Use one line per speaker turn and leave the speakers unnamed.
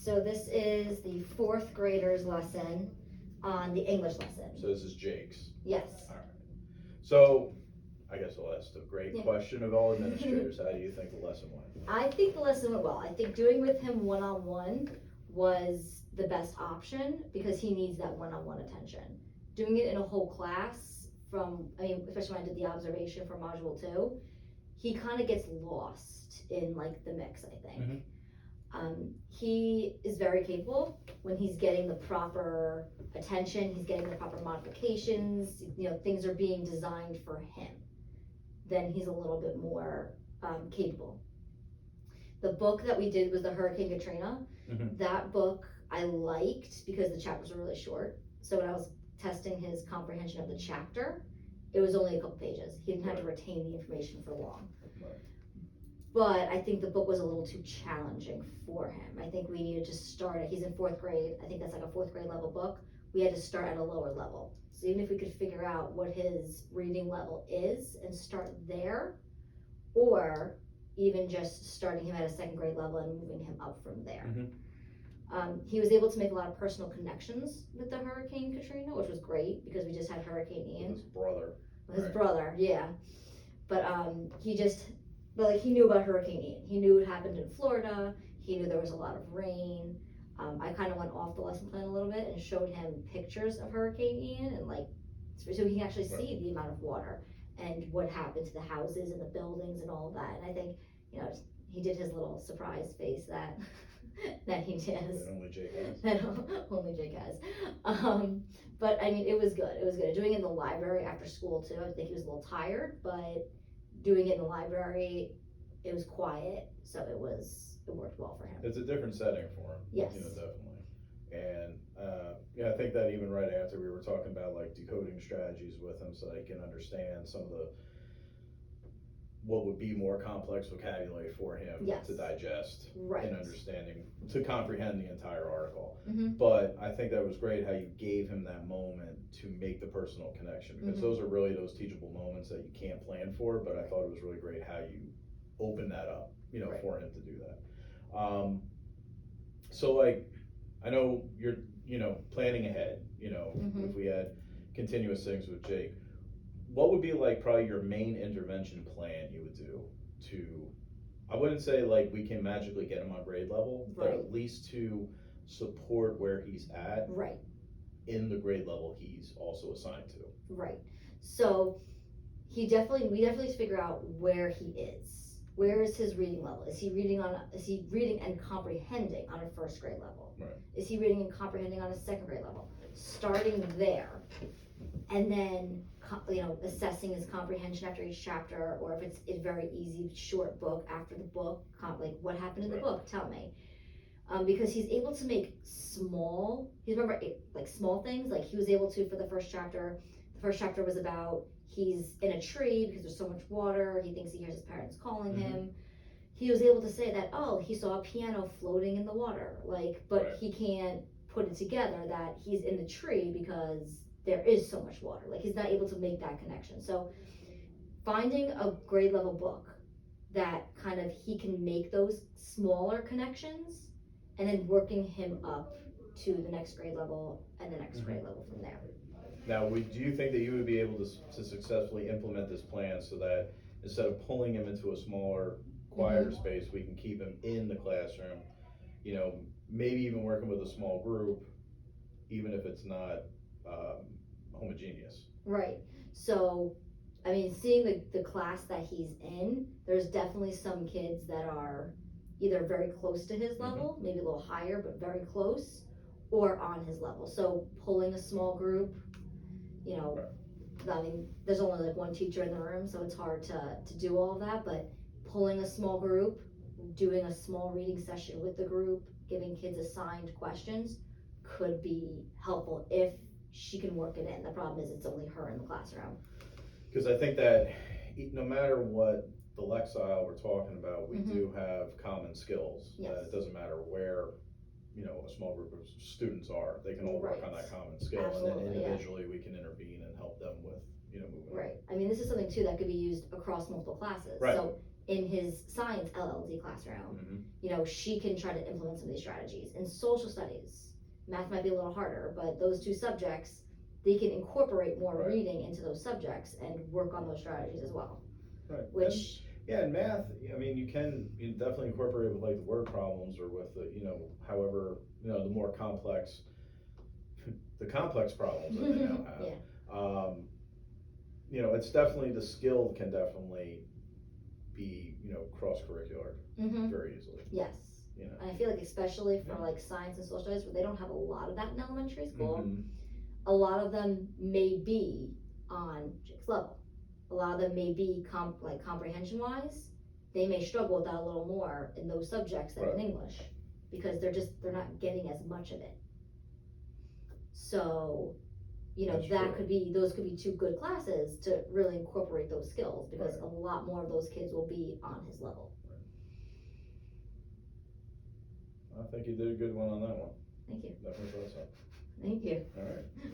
So this is the fourth grader's lesson on the English lesson.
So this is Jake's.
Yes.
All right. So I guess I'll ask the great
Yeah.
question of all administrators. How do you think the lesson went?
I think the lesson went well. I think doing with him one-on-one was the best option because he needs that one-on-one attention. Doing it in a whole class especially when I did the observation for module 2, he kind of gets lost in like the mix, I think.
Mm-hmm.
He is very capable when he's getting the proper attention, he's getting the proper modifications, things are being designed for him. Then he's a little bit more capable. The book that we did was the Hurricane Katrina.
Mm-hmm.
That book I liked because the chapters were really short. So when I was testing his comprehension of the chapter, it was only a couple pages. He didn't have to retain the information for long.
Right.
But I think the book was a little too challenging for him. I think we needed to start he's in 4th grade. I think that's like a 4th grade level book. We had to start at a lower level. So even if we could figure out what his reading level is and start there, or even just starting him at a 2nd grade level and moving him up from there.
Mm-hmm.
He was able to make a lot of personal connections with the Hurricane Katrina, which was great because we just had Hurricane Ian.
His brother.
His brother, yeah. But he knew about Hurricane Ian. He knew it happened in Florida. He knew there was a lot of rain. I kind of went off the lesson plan a little bit and showed him pictures of Hurricane Ian and so he can actually see the amount of water and what happened to the houses and the buildings and all of that. And I think, he did his little surprise face that he does.
That only Jake has.
That only Jake has. But I mean, it was good. It was good. Doing it in the library after school too. I think he was a little tired, but doing it in the library, it was quiet, so it worked well for him.
It's a different setting for him.
Yes.
Definitely. And I think that even right after we were talking about like decoding strategies with him so they can understand some of what would be more complex vocabulary for him to digest and understanding, to comprehend the entire article.
Mm-hmm.
But I think that was great how you gave him that moment to make the personal connection, because those are really those teachable moments that you can't plan for, but I thought it was really great how you opened that up, for him to do that. So like, I know you're, planning ahead, if we had continuous things with Jake, what would be like probably your main intervention plan you would do I wouldn't say like we can magically get him on grade level, but at least to support where he's at in the grade level he's also assigned to.
Right. So we definitely figure out where he is. Where is his reading level? Is he reading and comprehending on a 1st grade level?
Right.
Is he reading and comprehending on a 2nd grade level? Starting there, and then assessing his comprehension after each chapter, or if it's a very easy short book after the book, like what happened in the book, tell me. Because he's able to make small things, like he was able to, for the first chapter was about he's in a tree because there's so much water, he thinks he hears his parents calling him. He was able to say that, he saw a piano floating in the water, but he can't put it together that he's in the tree because there is so much water. He's not able to make that connection. So finding a grade level book that kind of he can make those smaller connections, and then working him up to the next grade level and the next grade level from there.
Now, do you think that you would be able to successfully implement this plan so that instead of pulling him into a smaller, quieter space, we can keep him in the classroom, maybe even working with a small group, even if it's not homogeneous?
Right. So, I mean, seeing the class that he's in, there's definitely some kids that are either very close to his level, maybe a little higher, but very close, or on his level. So pulling a small group, I mean, there's only like one teacher in the room, so it's hard to do all of that, but pulling a small group, doing a small reading session with the group, giving kids assigned questions could be helpful if she can work it in. The problem is it's only her in the classroom.
Because I think that no matter what the Lexile we're talking about, we do have common skills.
Yes.
It doesn't matter where, a small group of students are. They can all work on that common skill.
Absolutely,
and then individually we can intervene and help them with, moving on.
Right. I mean, this is something too that could be used across multiple classes.
Right.
So in his science LLD classroom,
Mhm.
you know, she can try to implement some of these strategies. In social studies, math might be a little harder, but those two subjects, they can incorporate more
Right.
reading into those subjects and work on those strategies as well.
Right.
Which,
Yeah, in math, I mean, you definitely incorporate it with like the word problems or with the, however, the more complex, the complex problems that they now have.
yeah,
It's definitely, the skill can definitely be, cross-curricular very easily,
yes.
you know.
And I feel like especially for
Yeah.
like science and social studies where they don't have a lot of that in elementary school,
Mhm.
a lot of them may be on Jake's level. A lot of them may be comprehension wise, they may struggle with that a little more in those subjects than in
Right.
English, because they're not getting as much of it. So,
That's
that
true.
those could be two good classes to really incorporate those skills, because
Right.
a lot more of those kids will be on his level.
I think you did a good one on that one.
Thank you.
Definitely thought so.
Thank you.
All right.